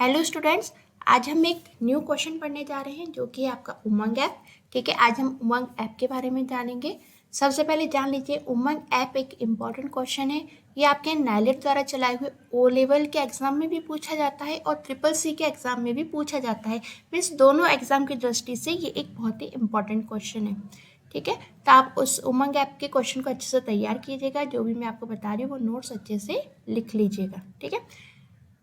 Hello students, आज हम एक न्यू क्वेश्चन पढ़ने जा रहे हैं जो कि आपका उमंग ऐप। ठीक है, आज हम उमंग ऐप के बारे में जानेंगे। सबसे पहले जान लीजिए, उमंग ऐप एक इम्पॉर्टेंट क्वेश्चन है। ये आपके नाइलेट द्वारा चलाए हुए ओ लेवल के एग्जाम में भी पूछा जाता है और ट्रिपल सी के एग्जाम में भी पूछा जाता है। मीन्स दोनों एग्जाम की दृष्टि से ये एक बहुत ही इम्पॉर्टेंट क्वेश्चन है। ठीक है, तो आप उस उमंग ऐप के क्वेश्चन को अच्छे से तैयार कीजिएगा। जो भी मैं आपको बता रही हूँ वो नोट्स अच्छे से लिख लीजिएगा। ठीक है,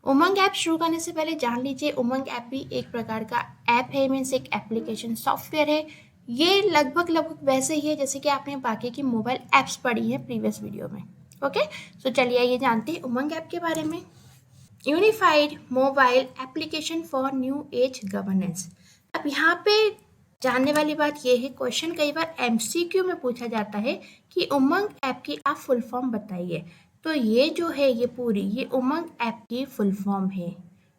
उमंग ऐप शुरू करने से पहले जान लीजिए, उमंग ऐप भी एक प्रकार का ऐप है, मीन्स एक एप्लीकेशन सॉफ्टवेयर है। ये लगभग वैसे ही है जैसे कि आपने बाकी की मोबाइल ऐप्स पढ़ी है प्रीवियस वीडियो में। ओके, तो चलिए ये जानते हैं उमंग ऐप के बारे में। Unified mobile application for new age governance. अब यहाँ पे जानने वाली बात यह है, क्वेश्चन कई बार एमसीक्यू में पूछा जाता है कि उमंग ऐप की आप फुल फॉर्म बताइए। तो ये जो है ये उमंग ऐप की फुल फॉर्म है।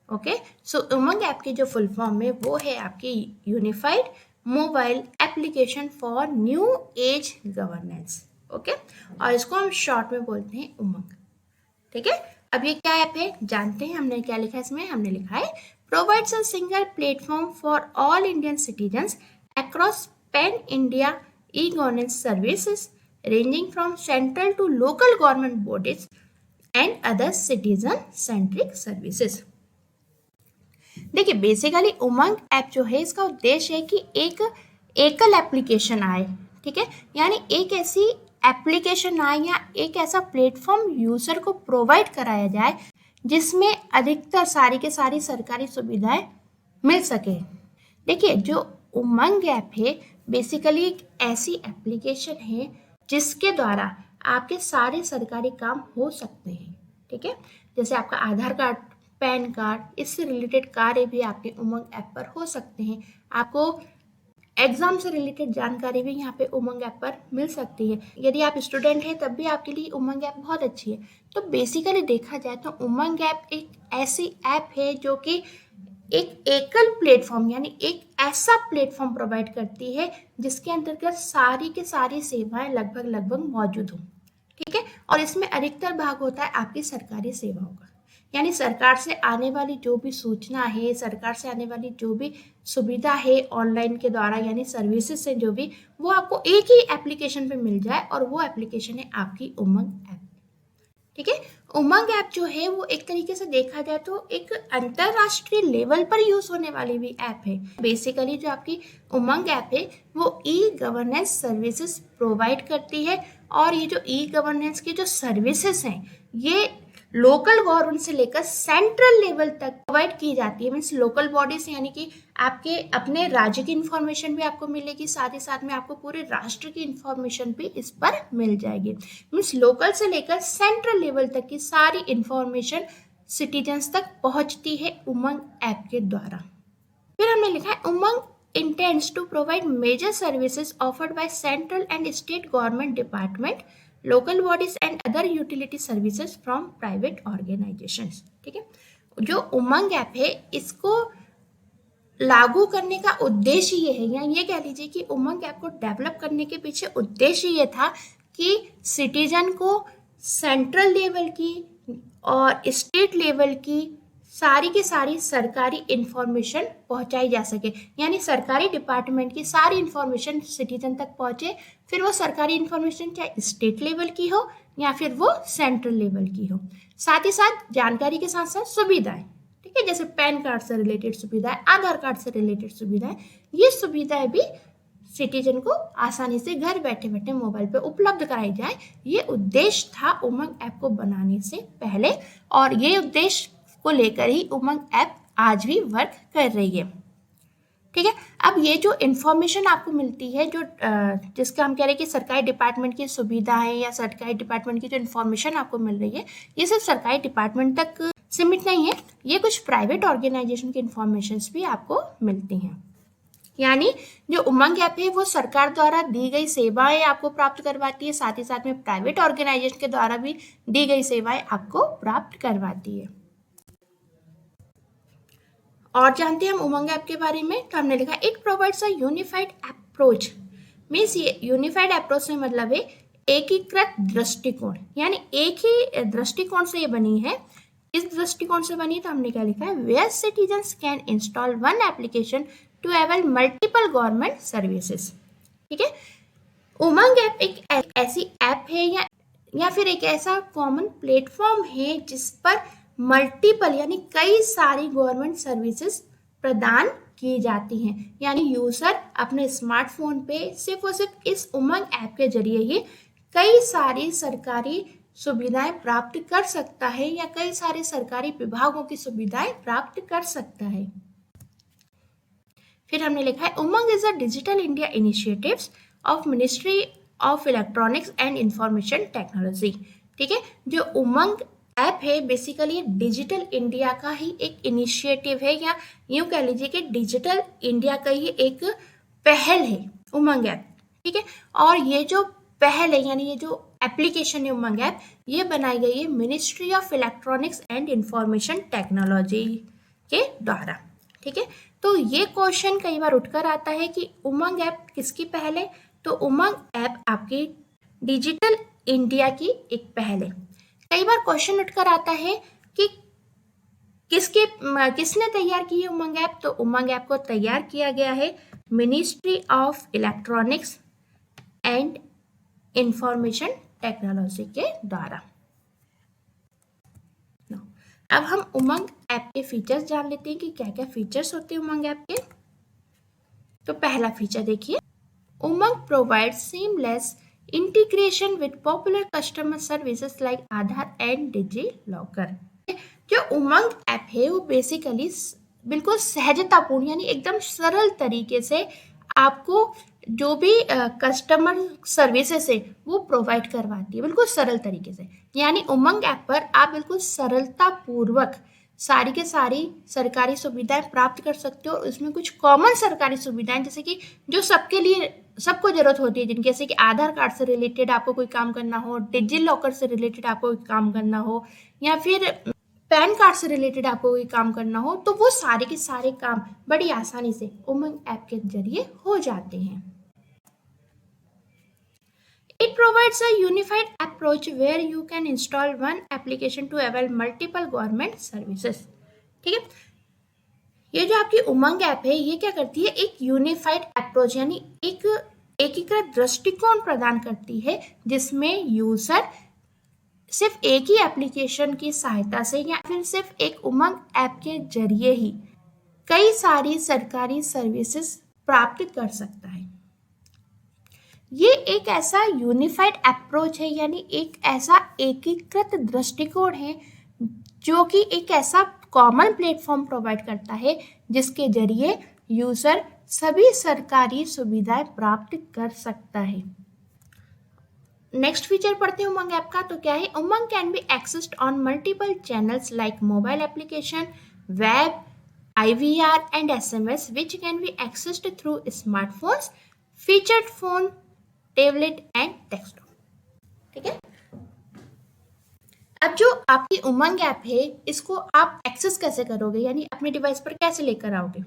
ओके, सो उमंग ऐप की जो फुल फॉर्म है वो है आपकी unified mobile application for new age governance. Okay, और इसको हम शॉर्ट में बोलते हैं उमंग। ठीक है, अब ये क्या ऐप है जानते हैं। हमने क्या लिखा है इसमें, हमने लिखा है provides a single platform for all Indian citizens across pan India e governance services ranging from central to local government bodies and other citizen centric services। देखिए, बेसिकली उमंग ऐप जो है इसका उद्देश्य है कि एक एकल एप्लीकेशन आए। ठीक है, यानी एक ऐसी एप्लीकेशन आए या एक ऐसा प्लेटफॉर्म यूजर को प्रोवाइड कराया जाए जिसमें अधिकतर सारी के सारी सरकारी सुविधाएं मिल सके। देखिए, जो उमंग ऐप है बेसिकली एक ऐसी एप्लीकेशन है जिसके द्वारा आपके सारे सरकारी काम हो सकते हैं। ठीक है, जैसे आपका आधार कार्ड, पैन कार्ड, इससे रिलेटेड कार्य भी आपके उमंग ऐप पर हो सकते हैं। आपको एग्जाम से रिलेटेड जानकारी भी यहाँ पे उमंग ऐप पर मिल सकती है। यदि आप स्टूडेंट हैं तब भी आपके लिए उमंग ऐप बहुत अच्छी है। तो बेसिकली देखा जाए तो उमंग ऐप एक ऐसी ऐप है जो कि एक एकल प्लेटफॉर्म यानी एक ऐसा प्लेटफॉर्म प्रोवाइड करती है जिसके अंतर्गत सारी के सारी सेवाएं लगभग मौजूद हों। ठीक है, और इसमें अधिकतर भाग होता है आपकी सरकारी सेवाओं का, यानी सरकार से आने वाली जो भी सूचना है, सरकार से आने वाली जो भी सुविधा है ऑनलाइन के द्वारा यानी सर्विसेज से जो भी, वो आपको एक ही एप्लीकेशन पे मिल जाए और वो एप्लीकेशन है आपकी उमंग ऐप। ठीक है, उमंग ऐप जो है वो एक तरीके से देखा जाए तो एक अंतरराष्ट्रीय लेवल पर यूज होने वाली भी ऐप है। बेसिकली जो आपकी उमंग ऐप है वो ई गवर्नेंस सर्विसेज प्रोवाइड करती है और ये जो ई गवर्नेंस की जो सर्विसेज हैं ये लोकल गवर्नमेंट से लेकर सेंट्रल लेवल तक प्रोवाइड की जाती है। मीन्स लोकल बॉडीज यानी कि आपके अपने राज्य की इंफॉर्मेशन भी आपको मिलेगी, साथ ही साथ में आपको पूरे राष्ट्र की इंफॉर्मेशन भी इस पर मिल जाएगी। मीन्स लोकल से लेकर सेंट्रल लेवल तक की सारी इंफॉर्मेशन सिटीजन्स तक पहुंचती है उमंग ऐप के द्वारा। फिर हमने लिखा है उमंग intends to provide major services offered by central and state government department, local bodies and other utility services from private organizations। ठीक है, जो उमंग ऐप है इसको लागू करने का उद्देश्य ये है, या ये कह लीजिए कि उमंग ऐप को डेवलप करने के पीछे उद्देश्य ये था कि सिटीजन को सेंट्रल लेवल की और स्टेट लेवल की सारी की सारी सरकारी इंफॉर्मेशन पहुंचाई जा सके, यानी सरकारी डिपार्टमेंट की सारी इंफॉर्मेशन सिटीजन तक पहुंचे। फिर वो सरकारी इंफॉर्मेशन चाहे स्टेट लेवल की हो या फिर वो सेंट्रल लेवल की हो, साथ ही साथ जानकारी के साथ साथ सुविधाएं। ठीक है, जैसे पैन कार्ड से रिलेटेड सुविधाएं, आधार कार्ड से रिलेटेड सुविधाएं, ये सुविधाएं भी सिटीजन को आसानी से घर बैठे बैठे मोबाइल पे उपलब्ध कराई जाए। ये उद्देश्य था उमंग ऐप को बनाने से पहले और ये उद्देश्य को लेकर ही उमंग ऐप आज भी वर्क कर रही है। ठीक है, अब ये जो इंफॉर्मेशन आपको मिलती है, जो जिसका हम कह रहे हैं कि सरकारी डिपार्टमेंट की सुविधाएं या सरकारी डिपार्टमेंट की जो इंफॉर्मेशन आपको मिल रही है ये सिर्फ सरकारी डिपार्टमेंट तक सीमित नहीं है, ये कुछ प्राइवेट ऑर्गेनाइजेशन की इंफॉर्मेशन भी आपको मिलती हैं। यानी जो उमंग ऐप है वो सरकार द्वारा दी गई सेवाएं आपको प्राप्त करवाती है, साथ ही साथ में प्राइवेट ऑर्गेनाइजेशन के द्वारा भी दी गई सेवाएं आपको प्राप्त करवाती है। और जानते हैं हम उमंग ऐप के बारे में, तो हमने लिखा it provides a unified approach. Means ये यूनिफाइड अप्रोच से मतलब है एकीकृत दृष्टिकोण, यानी एक ही दृष्टिकोण से ये बनी है इस दृष्टिकोण से बनी, तो हमने क्या लिखा है, where citizens can install one application to avail multiple government services. ठीक है, उमंग ऐप एक ऐसी ऐप है या फिर एक ऐसा कॉमन प्लेटफॉर्म है जिस पर मल्टीपल यानी कई सारी गवर्नमेंट सर्विसेज प्रदान की जाती हैं। यानी यूजर अपने स्मार्टफोन पे सिर्फ और सिर्फ इस उमंग ऐप के जरिए ही कई सारी सरकारी सुविधाएं प्राप्त कर सकता है या कई सारे सरकारी विभागों की सुविधाएं प्राप्त कर सकता है। फिर हमने लिखा है Umang is a digital India initiatives of ministry of electronics and information technology. ठीक है, जो उमंग ऐप है बेसिकली डिजिटल इंडिया का ही एक इनिशिएटिव है, या यूं कह लीजिए कि डिजिटल इंडिया का ही एक पहल है उमंग ऐप। ठीक है, और ये जो पहल है यानी ये जो एप्लीकेशन है उमंग ऐप, ये बनाई गई है ministry of electronics and information technology के द्वारा। ठीक है, तो ये क्वेश्चन कई बार उठकर आता है कि उमंग ऐप किसकी पहल है, तो उमंग ऐप आपकी डिजिटल इंडिया की एक पहल है। कई बार क्वेश्चन उठकर आता है कि किसने तैयार की है उमंग ऐप, तो उमंग ऐप को तैयार किया गया है ministry of electronics and information technology के द्वारा। अब हम उमंग ऐप के फीचर्स जान लेते हैं कि क्या क्या फीचर्स होते हैं उमंग ऐप के। तो पहला फीचर देखिए, Umang provide seamless integration with popular customer services like Aadhaar and DigiLocker. जो उमंग ऐप है वो बेसिकली बिल्कुल सहजतापूर्ण यानी एकदम सरल तरीके से आपको जो भी कस्टमर सर्विसेज है वो प्रोवाइड करवाती है, बिल्कुल सरल तरीके से। यानी उमंग ऐप पर आप बिल्कुल सरलता पूर्वक सारी के सारी सरकारी सुविधाएं प्राप्त कर सकते हो। इसमें कुछ कॉमन सरकारी सुविधाएं जैसे कि जो सबके लिए सबको जरूरत होती है, जिनके जैसे कि आधार कार्ड से रिलेटेड आपको कोई काम करना हो, डिजी लॉकर से रिलेटेड आपको कोई काम करना हो, या फिर पैन कार्ड से रिलेटेड आपको कोई काम करना हो, तो वो सारे के सारे काम बड़ी आसानी से उमंग ऐप के जरिए हो जाते हैं। It provides a unified approach where you can install one application to avail multiple government services. ठीक है, ये जो आपकी उमंग ऐप है ये क्या करती है, एक यूनिफाइड अप्रोच यानी एक एकीकृत दृष्टिकोण प्रदान करती है जिसमें यूजर सिर्फ एक ही एप्लीकेशन की सहायता से या फिर सिर्फ एक उमंग ऐप के जरिए ही कई सारी सरकारी सर्विसेज प्राप्त कर सकता है। ये एक ऐसा यूनिफाइड अप्रोच है यानी एक ऐसा एकीकृत दृष्टिकोण है जो कि एक ऐसा कॉमन प्लेटफॉर्म प्रोवाइड करता है जिसके जरिए यूजर सभी सरकारी सुविधाएं प्राप्त कर सकता है। नेक्स्ट फीचर पढ़ते हैं उमंग ऐप का, तो क्या है, Umang can be accessed on multiple channels like mobile application, web, IVR and SMS which can be accessed through smartphones, featured phone, tablet and desktop। ठीक है, अब जो आपकी उमंग ऐप है इसको आप एक्सेस कैसे करोगे यानी अपने डिवाइस पर कैसे लेकर आओगे,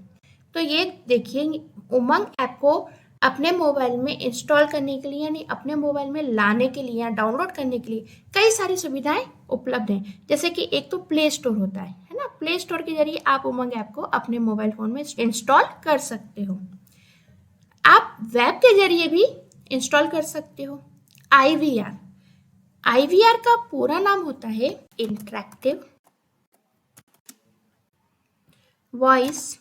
तो ये देखिए उमंग ऐप को अपने मोबाइल में इंस्टॉल करने के लिए यानी अपने मोबाइल में लाने के लिए या डाउनलोड करने के लिए कई सारी सुविधाएं उपलब्ध हैं। जैसे कि एक तो प्ले स्टोर होता है ना, प्ले स्टोर के जरिए आप उमंग ऐप को अपने मोबाइल फोन में इंस्टॉल कर सकते हो। आप वेब के जरिए भी इंस्टॉल कर सकते हो। IVR का पूरा नाम होता है इंटरैक्टिव वॉइस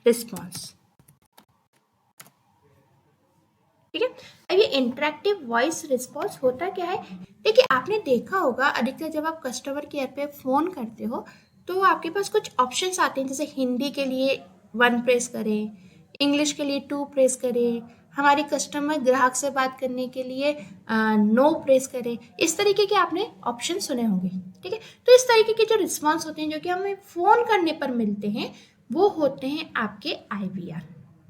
रिस्पॉन्स। ठीक है, अब ये इंटरैक्टिव वॉइस रिस्पॉन्स होता क्या है, देखिए आपने देखा होगा अधिकतर जब आप कस्टमर केयर पे फोन करते हो तो आपके पास कुछ ऑप्शंस आते हैं, जैसे हिंदी के लिए 1 प्रेस करें, इंग्लिश के लिए 2 प्रेस करें, हमारे कस्टमर ग्राहक से बात करने के लिए नो प्रेस करें। इस तरीके के आपने ऑप्शन सुने होंगे। ठीक है, तो इस तरीके के जो रिस्पॉन्स होते हैं जो कि हमें फोन करने पर मिलते हैं वो होते हैं आपके IVR।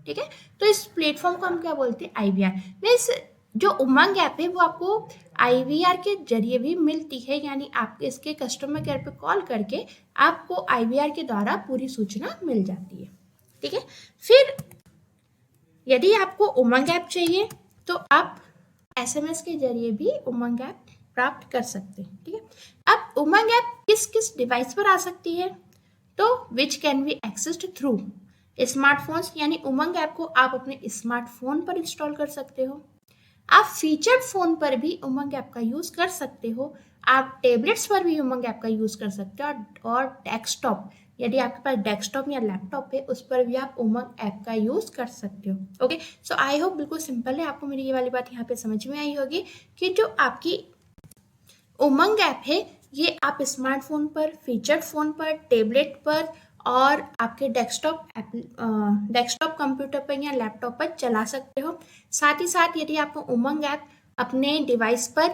ठीक है, तो इस प्लेटफॉर्म को हम क्या बोलते हैं, IVR। मीन्स जो उमंग ऐप है वो आपको IVR के जरिए भी मिलती है, यानी आप इसके कस्टमर केयर पे कॉल करके आपको IVR के द्वारा पूरी सूचना मिल जाती है। ठीक है, फिर यदि आपको उमंग ऐप चाहिए तो आप SMS के जरिए भी उमंग ऐप प्राप्त कर सकते हैं। ठीक है, अब उमंग ऐप किस किस डिवाइस पर आ सकती है, तो which can be accessed through smartphones, यानी उमंग ऐप को आप अपने स्मार्टफोन पर इंस्टॉल कर सकते हो। आप फीचर्ड फोन पर भी उमंग ऐप का यूज कर सकते हो। आप टैबलेट्स पर भी उमंग ऐप का यूज कर सकते हो, और डेस्कटॉप, यदि आपके पास डेस्कटॉप या लैपटॉप है उस पर भी आप उमंग ऐप का यूज कर सकते हो। ओके, सो आई होप बिल्कुल सिंपल है, आपको मेरी ये वाली बात यहाँ पे समझ में आई होगी कि जो आपकी उमंग ऐप है ये आप स्मार्टफोन पर, फीचर्ड फोन पर, टैबलेट पर और आपके डेस्कटॉप कंप्यूटर पर या लैपटॉप पर चला सकते हो। साथ ही साथ यदि आपको उमंग ऐप अपने डिवाइस पर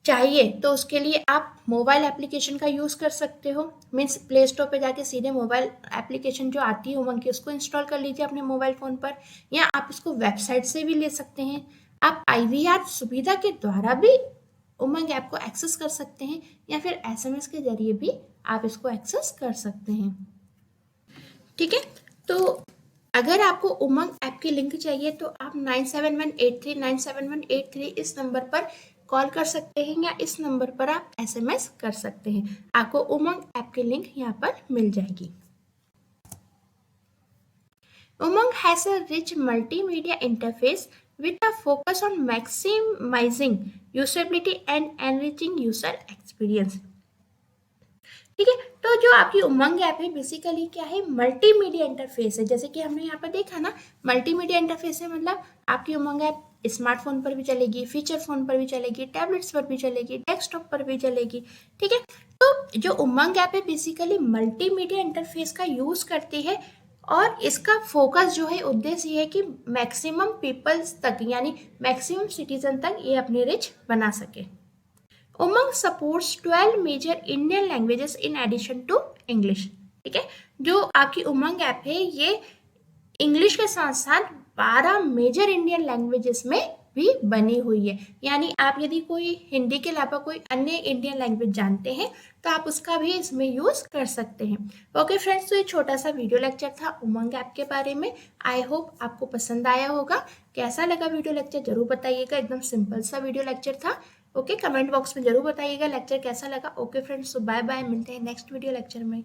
चाहिए तो उसके लिए आप मोबाइल एप्लीकेशन का यूज़ कर सकते हो। मीन्स प्ले स्टोर पे जाके सीधे मोबाइल एप्लीकेशन जो आती है उमंग की उसको इंस्टॉल कर लीजिए अपने मोबाइल फ़ोन पर, या आप इसको वेबसाइट से भी ले सकते हैं। आप IVR सुविधा के द्वारा भी उमंग ऐप को एक्सेस कर सकते हैं, या फिर SMS के जरिए भी आप इसको एक्सेस कर सकते हैं। ठीक है, तो अगर आपको उमंग ऐप की लिंक चाहिए तो आप 9718397183 इस नंबर पर कॉल कर सकते हैं, या इस नंबर पर आप SMS कर सकते हैं। आपको उमंग ऐप की लिंक यहाँ पर मिल जाएगी। उमंग has a rich multimedia interface with a focus on maximizing usability and enriching user experience. ठीक है, तो जो आपकी उमंग ऐप है बेसिकली क्या है, मल्टीमीडिया इंटरफेस है। जैसे कि हमने यहाँ पर देखा ना, मल्टीमीडिया इंटरफेस है, मतलब आपकी उमंग ऐप स्मार्टफोन पर भी चलेगी, फीचर फोन पर भी चलेगी, टैबलेट्स पर भी चलेगी, डेस्कटॉप पर भी चलेगी। ठीक है, तो जो उमंग ऐप है बेसिकली मल्टीमीडिया इंटरफेस का यूज करती है, और इसका फोकस जो है, उद्देश्य ये है कि मैक्सिमम पीपल्स तक, यानी मैक्सिमम सिटीजन तक ये अपनी रीच बना सके। Umang supports 12 major Indian languages in addition to English. ठीक है, जो आपकी उमंग ऐप है ये इंग्लिश के साथ साथ 12 मेजर इंडियन लैंग्वेजेस में भी बनी हुई है। यानी आप यदि कोई हिंदी के अलावा कोई अन्य इंडियन लैंग्वेज जानते हैं तो आप उसका भी इसमें यूज कर सकते हैं। ओके फ्रेंड्स, तो ये छोटा सा वीडियो लेक्चर था उमंग ऐप के बारे में। आई होप आपको पसंद आया होगा। कैसा लगा वीडियो लेक्चर जरूर बताइएगा, एकदम सिंपल सा वीडियो लेक्चर था। ओके, कमेंट बॉक्स में जरूर बताइएगा लेक्चर कैसा लगा। ओके फ्रेंड्स, तो बाय बाय, मिलते हैं नेक्स्ट वीडियो लेक्चर में।